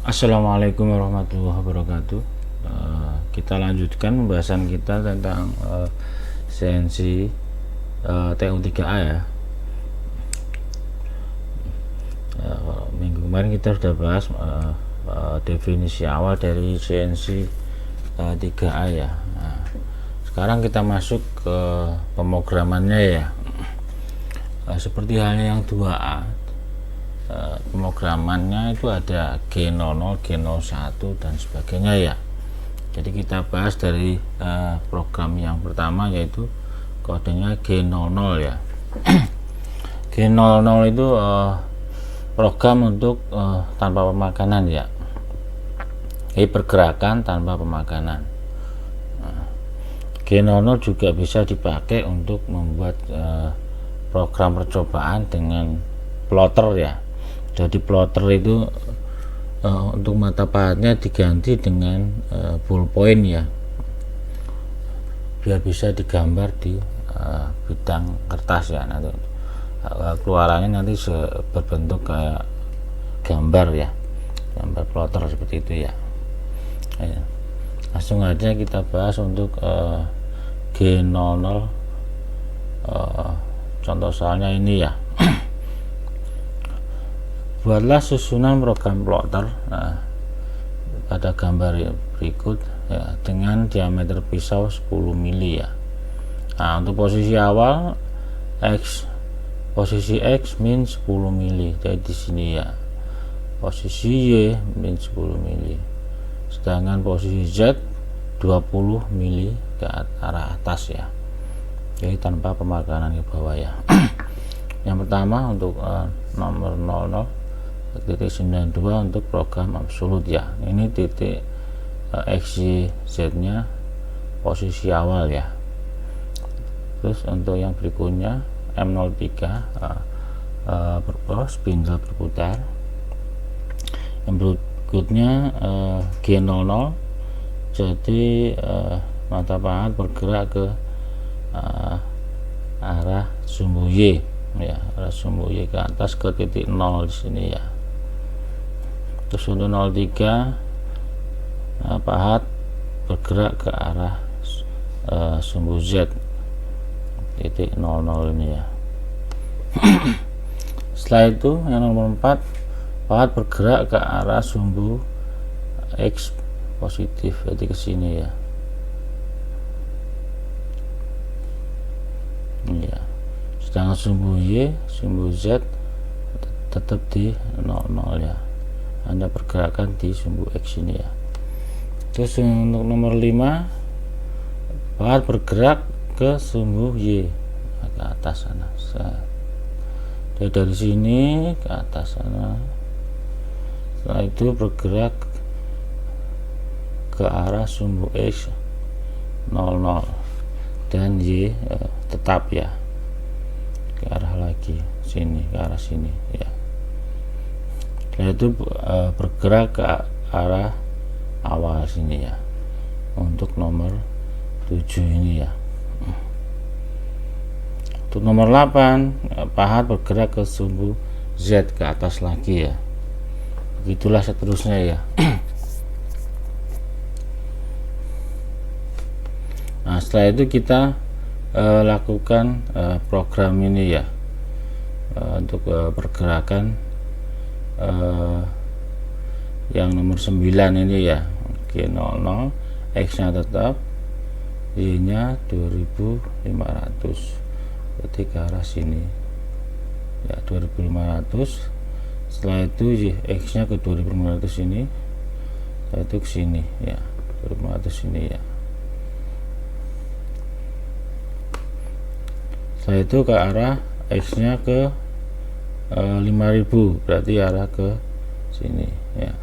Assalamualaikum warahmatullahi wabarakatuh. Kita lanjutkan pembahasan kita tentang CNC TU3A ya. Minggu kemarin kita sudah bahas definisi awal dari CNC 3A ya. Sekarang kita masuk ke pemrogramannya ya. Seperti halnya yang 2A, pemrogramannya itu ada G00, G01 dan sebagainya ya. Jadi kita bahas dari program yang pertama, yaitu kodenya G00 ya. G00 itu program untuk tanpa pemakanan ya. Jadi pergerakan tanpa pemakanan. G00 juga bisa dipakai untuk membuat program percobaan dengan plotter ya. Jadi plotter itu untuk mata pahatnya diganti dengan ballpoint ya, biar bisa digambar di bidang kertas ya. Nanti keluarannya nanti berbentuk kayak gambar ya, gambar plotter seperti itu ya. Langsung aja kita bahas untuk G00. Contoh soalnya ini ya. Buatlah susunan program plotter pada gambar berikut ya, dengan diameter pisau 10 mili ya. Nah, untuk posisi awal posisi X min 10 mili, jadi di sini ya. Posisi Y min 10 mili, sedangkan posisi Z 20 mili ke arah atas ya. Jadi tanpa pemakanan ke bawah ya. Yang pertama untuk nomor 00.92 untuk program absolut ya. Ini titik XYZ nya posisi awal ya. Terus untuk yang berikutnya M03 spindle berputar. Yang berikutnya G00, jadi mata pahat bergerak ke arah sumbu Y ya, arah sumbu Y ke atas ke titik 0 di sini ya. Terus untuk 03 pahat bergerak ke arah sumbu Z titik 00 ini ya. Setelah itu yang nomor 4, pahat bergerak ke arah sumbu X positif, jadi ke sini ya. Ya, sedangkan sumbu Y, sumbu Z tetap di 00 ya. Anda pergerakan di sumbu X ini ya. Terus untuk nomor 5, pahat bergerak ke sumbu Y ke atas sana. Jadi dari sini ke atas sana. Setelah itu bergerak ke arah sumbu X 00 dan Y tetap ya, ke arah lagi sini, ke arah sini ya. Setelah itu bergerak ke arah awal sini ya, untuk nomor 7 ini ya. Untuk nomor 8, pahat bergerak ke sumbu Z ke atas lagi ya. Begitulah seterusnya ya. Nah, setelah itu kita lakukan program ini ya, untuk pergerakan yang nomor 9 ini ya. G00, X nya tetap, Y nya 2500, berarti ke arah sini ya, 2500. Setelah itu Y, X nya ke 2500 ini, setelah itu ke sini ya, 2500 ini ya. Setelah itu ke arah X nya ke 5000, berarti arah ke sini ya.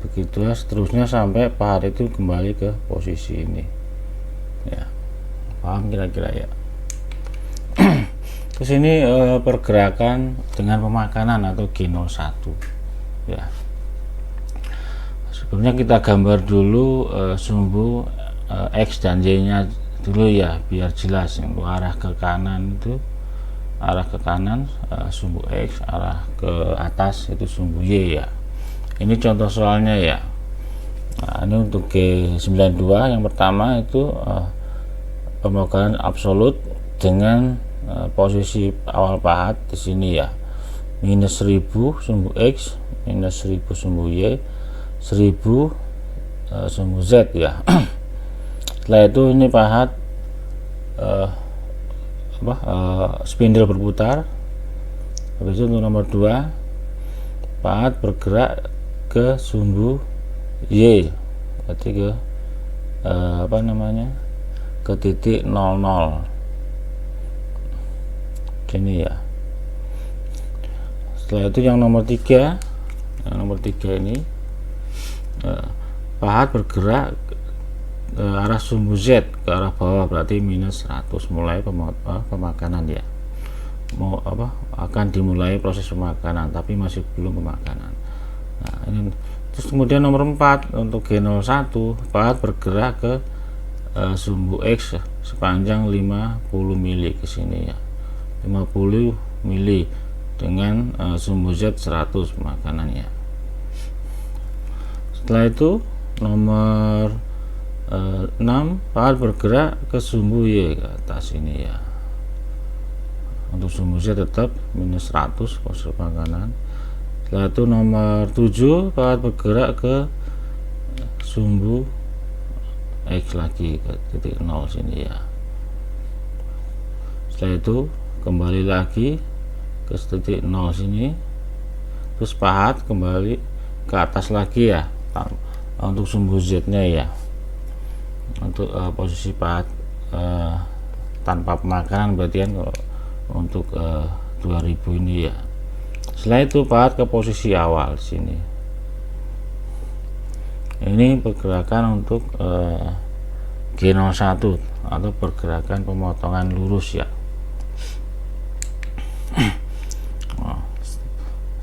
Begitulah seterusnya sampai pahat itu kembali ke posisi ini ya. Paham kira-kira ya. Terus ini pergerakan dengan pemakanan atau G01 ya. Sebelumnya kita gambar dulu sumbu X dan Y nya dulu ya, biar jelas. Yang arah ke kanan itu arah ke kanan sumbu X, arah ke atas itu sumbu Y ya. Ini contoh soalnya ya. Nah, ini untuk G92 yang pertama itu pemotongan absolut dengan posisi awal pahat di sini ya, minus 1000 sumbu X, minus 1000 sumbu Y, 1000 sumbu Z ya. Setelah itu ini pahat spindle berputar. Habis itu untuk nomor 2 pahat bergerak ke sumbu Y, berarti ke ke titik 00 sini ya. Setelah itu yang nomor 3 ini pahat bergerak ke arah sumbu Z, ke arah bawah, berarti minus 100, mulai pemakanan ya. Akan dimulai proses pemakanan, tapi masih belum pemakanan. Nah, ini terus kemudian nomor 4 untuk G01 pahat bergerak ke sumbu X sepanjang 50 mili ke sini ya, 50 mili dengan sumbu Z 100 pemakanannya. Setelah itu nomor 6 pahat bergerak ke sumbu Y ke atas ini ya. Untuk sumbu Z tetap minus 100 proses pemakanan. Setelah itu nomor 7 pahat bergerak ke sumbu X lagi ke titik 0 sini ya. Setelah itu kembali lagi ke titik 0 sini, terus pahat kembali ke atas lagi ya, untuk sumbu Z nya ya, untuk posisi pahat tanpa pemakanan berarti kan untuk 2000 ini ya. Setelah itu pahat ke posisi awal sini. Ini pergerakan untuk G01 atau pergerakan pemotongan lurus ya.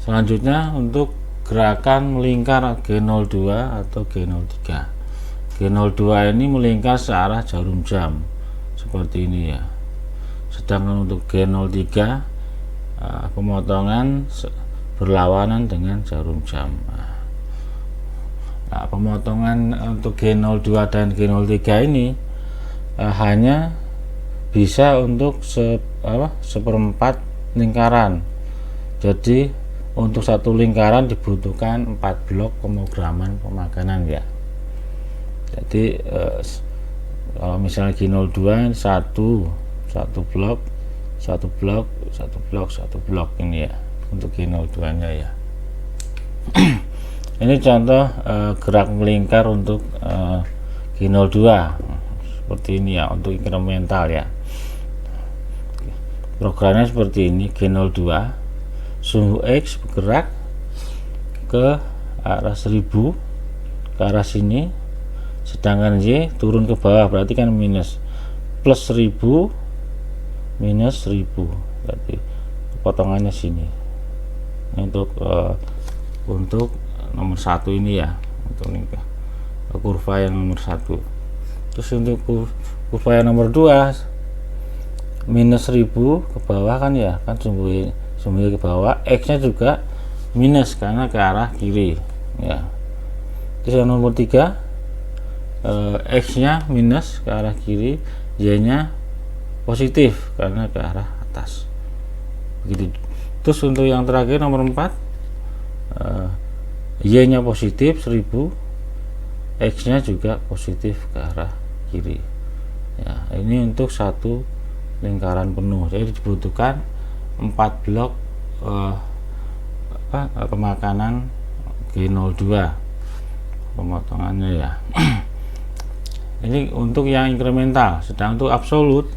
Selanjutnya untuk gerakan melingkar G02 atau G03. G02 ini melingkar searah jarum jam seperti ini ya. Sedangkan untuk G03 pemotongan berlawanan dengan jarum jam. Nah, pemotongan untuk G02 dan G03 ini hanya bisa untuk seperempat lingkaran. Jadi untuk satu lingkaran dibutuhkan 4 blok pemrograman pemakanan ya. Jadi kalau misalnya G02 satu blok, satu blok ini ya untuk G02 nya ya. Ini contoh gerak melingkar untuk G02 seperti ini ya, untuk inkremental ya. Programnya seperti ini, G02 sumbu X bergerak ke arah 1000 ke arah sini, sedangkan Y turun ke bawah, berarti kan minus, plus 1000 minus 1000, berarti potongannya sini. Untuk nomor 1 ini ya, untuk kurva yang nomor 1. Terus untuk kurva yang nomor 2 minus 1000 ke bawah kan ya, kan sumbu ke bawah, X nya juga minus karena ke arah kiri ya. Terus yang nomor 3 X nya minus ke arah kiri, Y nya positif karena ke arah atas begitu. Terus untuk yang terakhir nomor 4 Y nya positif 1000, X nya juga positif ke arah kiri ya. Ini untuk satu lingkaran penuh, jadi dibutuhkan 4 blok pemakanan G02 pemotongannya ya. Ini untuk yang inkremental. Sedang untuk absolut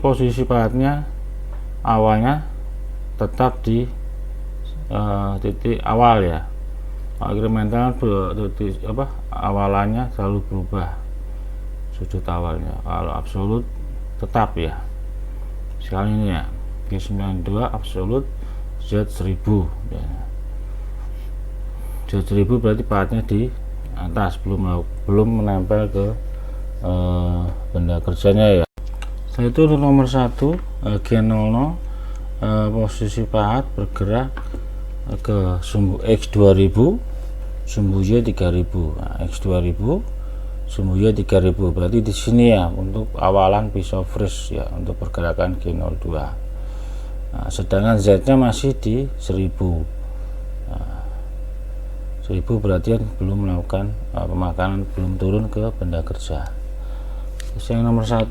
posisi pahatnya awalnya tetap di titik awal ya. Inkremental awalannya selalu berubah sudut awalnya. Kalau absolut tetap ya. Sekali ini ya, G92 absolut Z1000 ya. Z1000 berarti pahatnya di atas, belum menempel ke benda kerjanya ya. Setelah itu untuk nomor 1 G00 posisi pahat bergerak ke sumbu X 2000, sumbu Y 3000. Nah, X 2000, sumbu Y 3000, berarti di sini ya untuk awalan pisau freeze ya untuk pergerakan G02. Nah, sedangkan Z nya masih di 1000. 1000 berarti belum melakukan pemakanan, belum turun ke benda kerja. Terus yang nomor 1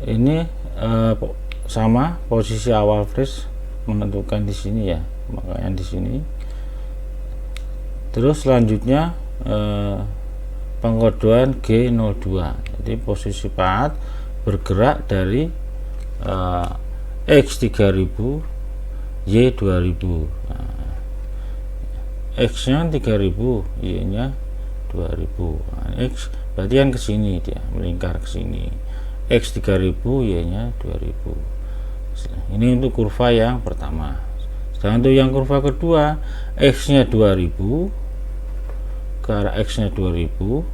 ini sama posisi awal freeze menentukan di sini ya, makanya di sini. Terus selanjutnya pengkodoan G02, jadi posisi pahat bergerak dari X 3000 Y 2000. Nah, X nya 3000, Y nya 2000. Nah, X berarti kan ke sini, dia melingkar ke sini. X 3000, Y nya 2000. Ini untuk kurva yang pertama. Sedangkan untuk yang kurva kedua, X nya 2000 ke arah X nya 2000,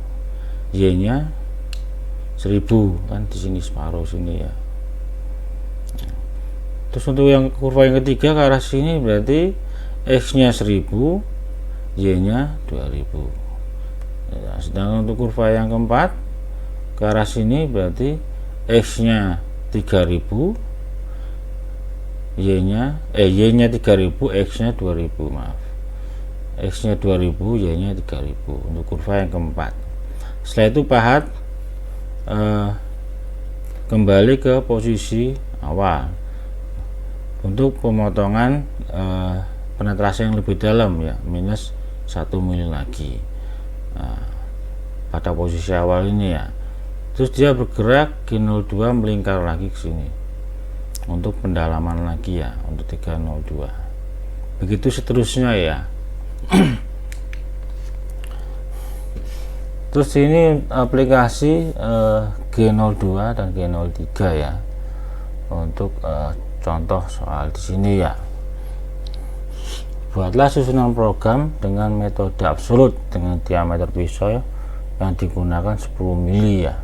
Y nya 1000, kan di sini separuh sini ya. Terus untuk yang kurva yang ketiga ke arah sini berarti X nya 1000, Y nya 2000. Ya, sedangkan untuk kurva yang keempat ke arah sini berarti X nya 3000, Y nya 3000, X nya 2000, maaf. X nya 2000, Y nya 3000 untuk kurva yang keempat. Setelah itu pahat kembali ke posisi awal untuk pemotongan penetrasi yang lebih dalam ya, minus 1 mili lagi pada posisi awal ini ya. Terus dia bergerak G02 melingkar lagi ke sini untuk pendalaman lagi ya, untuk 302. Begitu seterusnya ya. Terus ini aplikasi G02 dan G03 ya, untuk contoh soal di sini ya. Buatlah susunan program dengan metode absolut dengan diameter pisau yang digunakan 10 mili ya.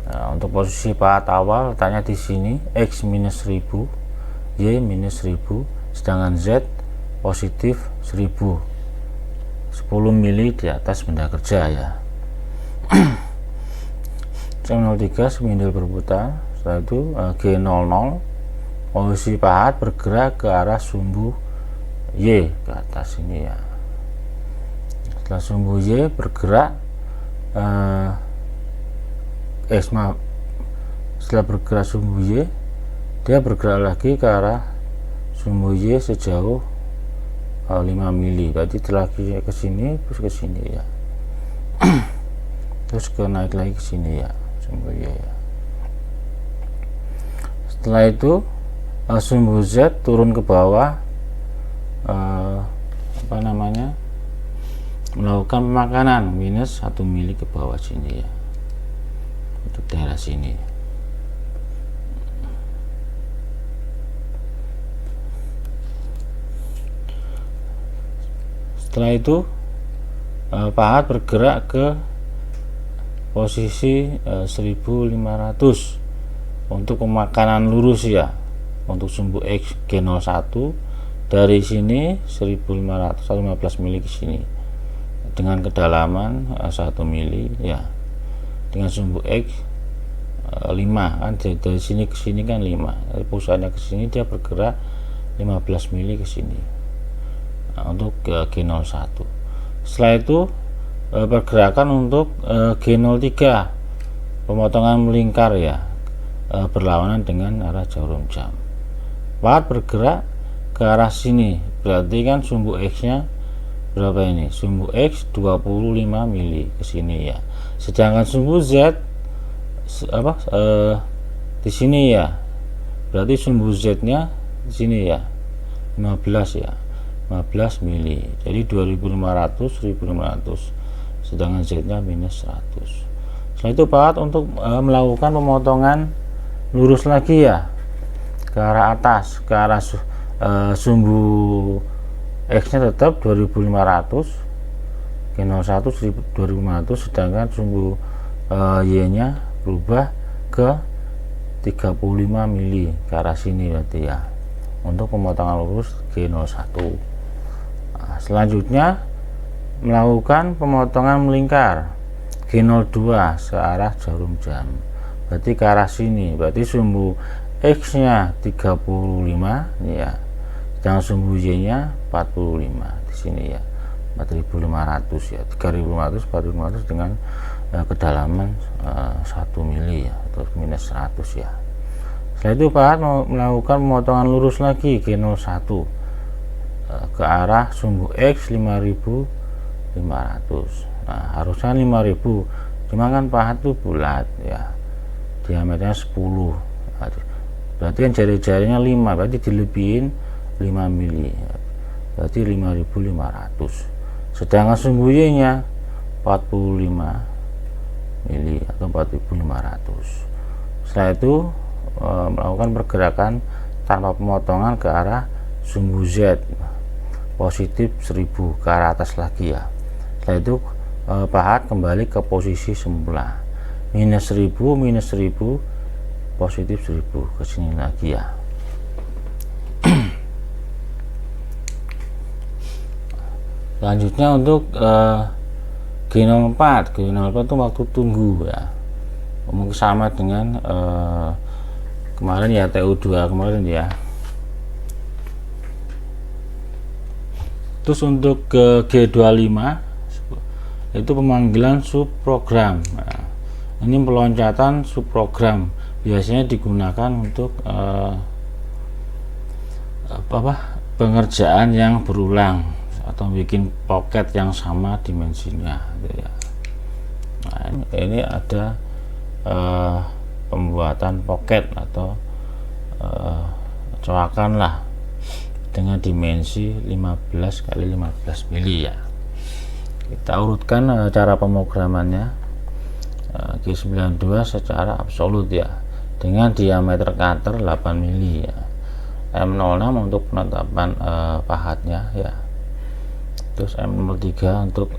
Nah, untuk posisi pahat awal letaknya di sini X minus 1000, Y minus 1000, sedangkan Z positif 1000, 10 mili di atas benda kerja ya. C03 spindel berputar. Setelah itu G00, posisi pahat bergerak ke arah sumbu Y ke atas ini ya. Setelah sumbu Y bergerak setelah bergerak sumbu Y, dia bergerak lagi ke arah sumbu Y sejauh 5 mili, berarti lagi ke sini terus ke sini ya. Terus naik lagi ke sini ya sumbu Y ya. Setelah itu sumbu Z turun ke bawah, melakukan pemakanan minus 1 mili ke bawah sini ya, untuk daerah sini. Setelah itu pahat bergerak ke posisi 1500 untuk pemakanan lurus ya, untuk sumbu X G01 dari sini 1515 mili ke sini dengan kedalaman 1 mili ya, dengan sumbu X 5 kan, dari sini ke sini kan 5, dari pusatnya ke sini dia bergerak 15 mili ke sini. Nah, untuk G01. Setelah itu pergerakan untuk G03 pemotongan melingkar ya, berlawanan dengan arah jarum jam. Pahat bergerak ke arah sini, berarti kan sumbu X nya berapa ini? Sumbu X 25 mili ke sini ya. Sedangkan sumbu Z di sini ya, berarti sumbu Z nya di sini ya 15 ya, 15 mili. Jadi 2500, 1500, sedangkan Z nya minus 100. Setelah itu pahat untuk melakukan pemotongan lurus lagi ya, ke arah atas, ke arah sumbu X nya tetap 2500, G01 2500, sedangkan sumbu Y nya berubah ke 35 mili ke arah sini berarti ya, untuk pemotongan lurus G01. Nah, selanjutnya melakukan pemotongan melingkar G02 searah jarum jam, berarti ke arah sini, berarti sumbu X nya 35 ya, sedangkan sumbu Y nya 45 di sini ya, 4500 ya, 3500 4500 dengan kedalaman 1 mili ya, atau minus 100 ya. Setelah itu Pak mau melakukan pemotongan lurus lagi G01 ke arah sumbu X 5500. Nah, harusnya 5000, cuma kan pahat itu bulat ya, diameternya 10, berarti kan jari-jarinya 5, berarti dilebihin 5 mili, berarti 5500. Sedangkan sumbu Y nya 45 mili atau 4500. Setelah itu melakukan pergerakan tanpa pemotongan ke arah sumbu Z positif 1000 ke arah atas lagi ya. Setelah itu pahat kembali ke posisi semula, minus 1000 positif 1000 ke sini lagi ya. Selanjutnya untuk G04 itu waktu tunggu ya, mungkin sama dengan kemarin ya, TU2 kemarin ya. Terus untuk ke G25 itu pemanggilan subprogram. Nah, ini peloncatan subprogram biasanya digunakan untuk pengerjaan yang berulang atau bikin pocket yang sama dimensinya gitu ya. Nah, ini ada pembuatan pocket atau coakan lah dengan dimensi 15 kali 15 mili ya. Kita urutkan cara pemrogramannya. G92 secara absolut ya, dengan diameter cutter 8 mili ya. M06 untuk penetapan pahatnya ya. Terus M03 untuk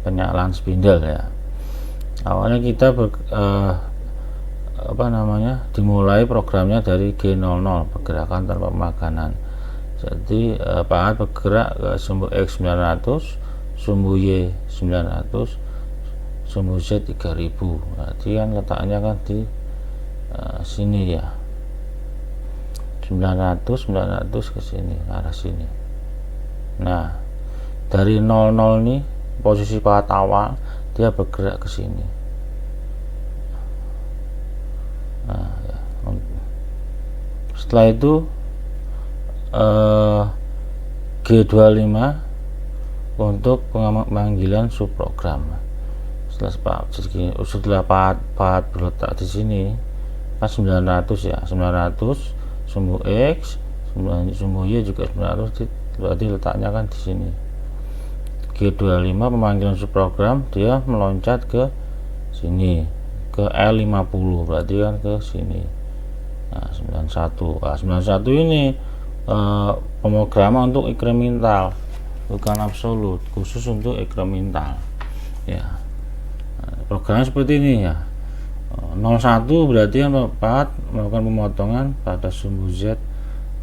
penyalaan spindle ya. Awalnya kita dimulai programnya dari G00, pergerakan tanpa pemakanan. Jadi pahat bergerak ke sumbu X 900, sumbu Y 900, sumbu Z 3000. Berarti kan letaknya kan di sini ya, 900 ke sini, ke arah sini. Nah, dari 00 nih posisi pahat awal, dia bergerak ke sini. Nah, ya. Setelah itu G25 untuk pemanggilan subprogram. Setelah pahat berletak di sini kan 900 ya, 900 sumbu X, sumbu Y juga 900, berarti letaknya kan di sini. G25 pemanggilan subprogram, dia meloncat ke sini ke L50, berarti kan ke sini. Nah, 91. Nah, 91 ini pemrograman untuk incremental, bukan absolut, khusus untuk incremental ya. Programnya seperti ini ya. 01 berarti kan pahat melakukan pemotongan pada sumbu Z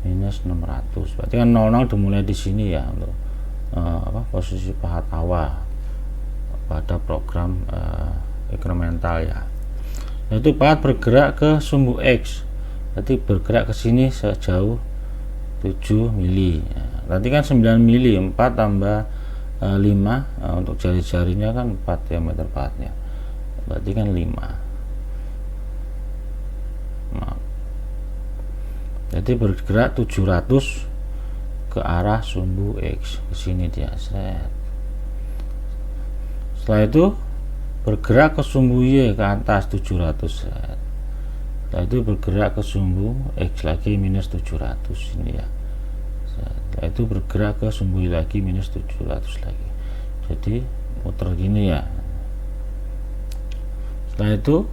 minus 600, berarti kan 00 dimulai di sini ya, untuk posisi pahat awal pada program incremental ya. Itu pahat bergerak ke sumbu X, berarti bergerak ke sini sejauh 7 mili ya. Nanti kan 9 mili, 4 tambah 5 untuk jari-jarinya kan 4 diameter pahatnya, berarti kan 5. Nah, jadi bergerak 700 ke arah sumbu X, ke sini dia. Setelah itu bergerak ke sumbu Y ke atas 700. Setelah itu bergerak ke sumbu X lagi minus 700 ini ya. Setelah itu bergerak ke sumbu Y lagi minus 700 lagi. Jadi muter gini ya. Setelah itu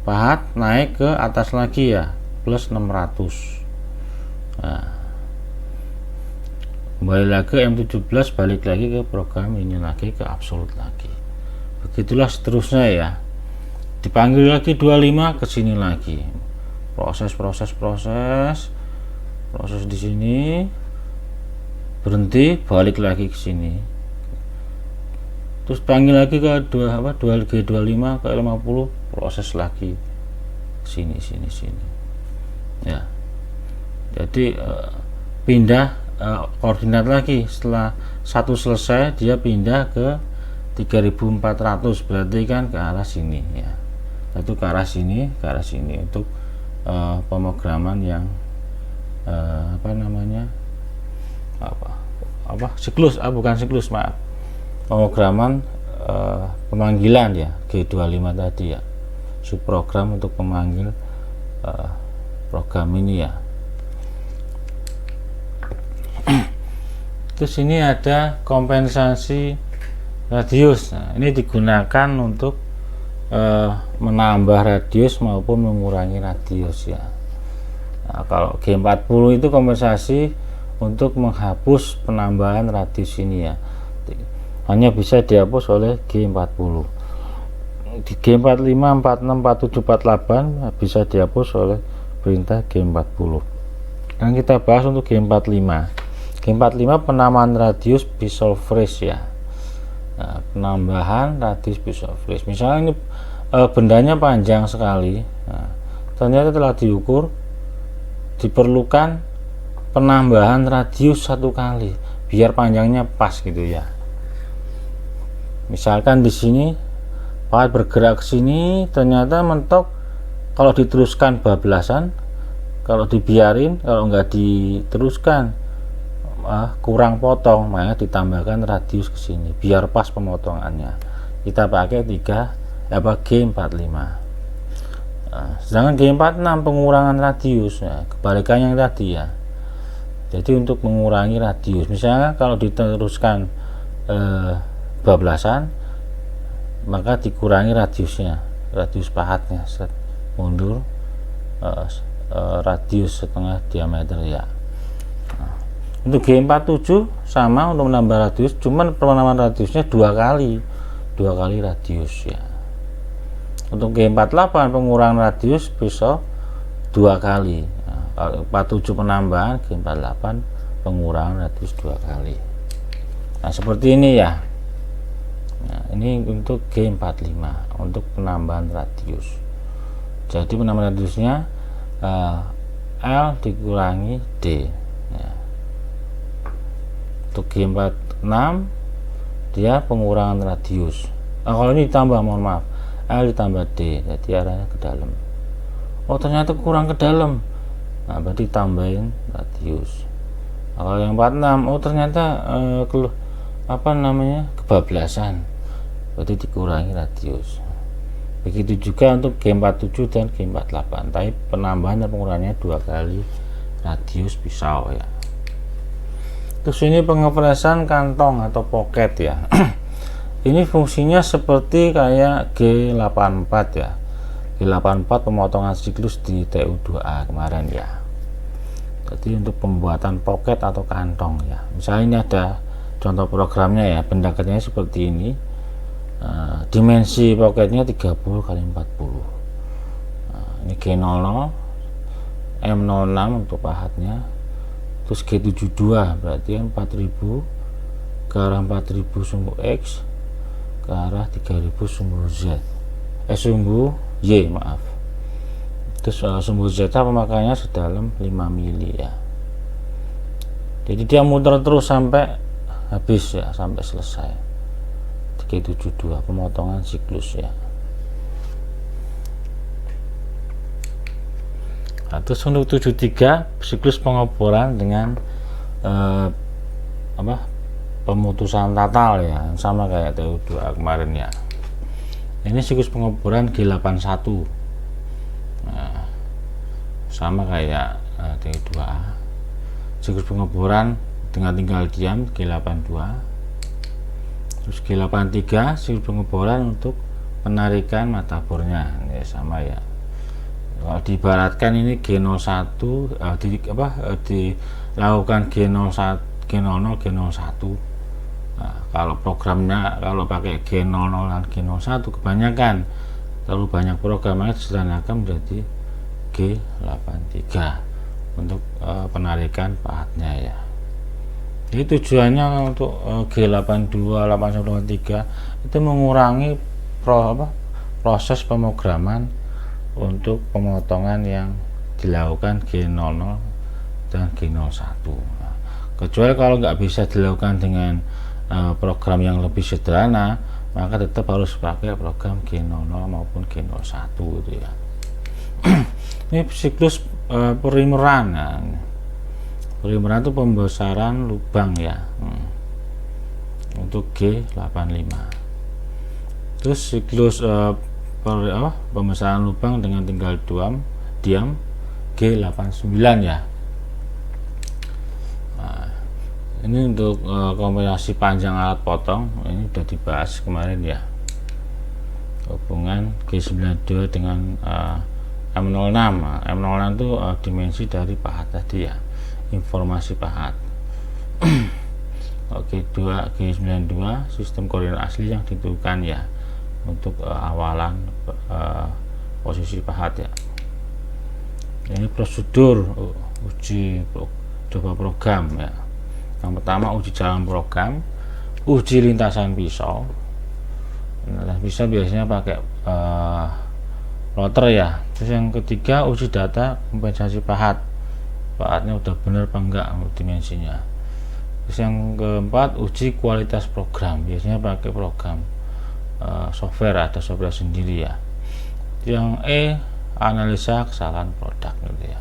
pahat naik ke atas lagi ya, plus 600. Nah, kembali lagi ke M17, balik lagi ke program ini lagi, ke absolut lagi. Begitulah seterusnya ya. Dipanggil lagi 25 ke sini lagi. proses di sini, berhenti, balik lagi ke sini, terus panggil lagi ke G25 ke L50, proses lagi sini ya. Jadi pindah koordinat lagi. Setelah satu selesai, dia pindah ke 3400, berarti kan ke arah sini ya. Itu ke arah sini untuk pemrograman yang siklus, bukan siklus, maaf, pemrograman pemanggilan ya, G25 tadi ya, subprogram untuk pemanggil program ini ya. Terus ini ada kompensasi radius. Nah, ini digunakan untuk menambah radius maupun mengurangi radius ya. Nah, kalau G40 itu kompensasi untuk menghapus penambahan radius ini ya, hanya bisa dihapus oleh G40. Di G45, 46, 47, 48 bisa dihapus oleh perintah G40. Dan kita bahas untuk G45. G45 penambahan radius visual freeze ya. Nah, penambahan radius visual freeze. Misalnya ini bendanya panjang sekali. Nah, ternyata telah diukur, diperlukan penambahan radius 1 kali biar panjangnya pas gitu ya. Misalkan di sini pahat bergerak ke sini, ternyata mentok kalau diteruskan bablasan, kalau dibiarin, kalau nggak diteruskan kurang potong, maka ditambahkan radius ke sini biar pas pemotongannya. Kita pakai G45. Sedangkan G46 pengurangan radius, kebalikan yang tadi ya. Jadi untuk mengurangi radius, misalnya kalau diteruskan bablasan, maka dikurangi radiusnya, radius pahatnya, mundur radius setengah diameter ya. Untuk G47 sama, untuk menambah radius, cuman penambahan radiusnya 2 kali radius ya. Untuk G48 pengurangan radius bisa 2 kali. Nah, kalau 47 penambahan, G48 pengurangan radius 2 kali. Nah, seperti ini ya. Nah, ini untuk G45 untuk penambahan radius. Jadi penambahan radiusnya L dikurangi D ya. Untuk G46 dia pengurangan radius. Kalau ini ditambah, mohon maaf, L ditambah D, jadi arahnya ke dalam. Oh, ternyata kurang ke dalam. Nah, berarti tambahin radius. Kalau yang 46, oh ternyata kebablasan, berarti dikurangi radius. Begitu juga untuk G47 dan G48, tapi penambahan dan pengurangannya 2 kali radius pisau ya. Terus ini pengepresan kantong atau pocket ya. Ini fungsinya seperti kayak G84 ya. G84 pemotongan siklus di TU2A kemarin ya. Jadi untuk pembuatan pocket atau kantong ya. Misalnya ini ada contoh programnya ya, benda kerjanya seperti ini. Dimensi pocketnya 30 kali 40. Ini G00, M06 untuk pahatnya, terus G72 berarti kan 4000 ke arah 4000 sumbu X ke arah 3000 sumbu Z, sumbu Y, maaf. Terus sumbu Z pemakaiannya sedalam 5 mili ya. Jadi dia muter terus sampai habis ya, sampai selesai. G72 pemotongan siklus ya. Nah, terus untuk 73 siklus pengeboran dengan pemutusan total ya, sama kayak TU2 kemarin ya. Ini siklus pengeboran G81. Nah, sama kayak TU2A. Siklus pengeboran dengan tinggal diam G82. Terus G83 siklus pengeboran untuk penarikan mata bornya, ini sama ya. Kalau diibaratkan ini G01 dilakukan G01 G00 G01. Nah, kalau programnya kalau pakai G00 dan G01 kebanyakan terlalu banyak programnya disederhanakan menjadi G83 untuk penarikan pahatnya ya. Jadi tujuannya untuk G82 8123 itu mengurangi proses pemrograman untuk pemotongan yang dilakukan G00 dan G01. Nah, kecuali kalau nggak bisa dilakukan dengan program yang lebih sederhana, maka tetap harus pakai program G00 maupun G01 gitu ya. Ini siklus perimeran. Nah, perimeran itu pembesaran lubang ya, untuk G85. Terus siklus pembesaran lubang dengan tinggal diam G89 ya. Nah, ini untuk kombinasi panjang alat potong ini sudah dibahas kemarin ya, hubungan G92 dengan M06. M06 itu dimensi dari pahat tadi ya, informasi pahat. Oke, G92 sistem koordinat asli yang ditentukan ya untuk awalan posisi pahat ya. Ini prosedur uji coba program ya. Yang pertama uji jalan program, uji lintasan pisau. Nah, bisa biasanya pakai router ya. Terus yang ketiga uji data kompensasi pahatnya udah bener apa enggak dimensinya. Terus yang keempat uji kualitas program, biasanya pakai program software, ada software sendiri ya. Yang analisa kesalahan produk gitu ya.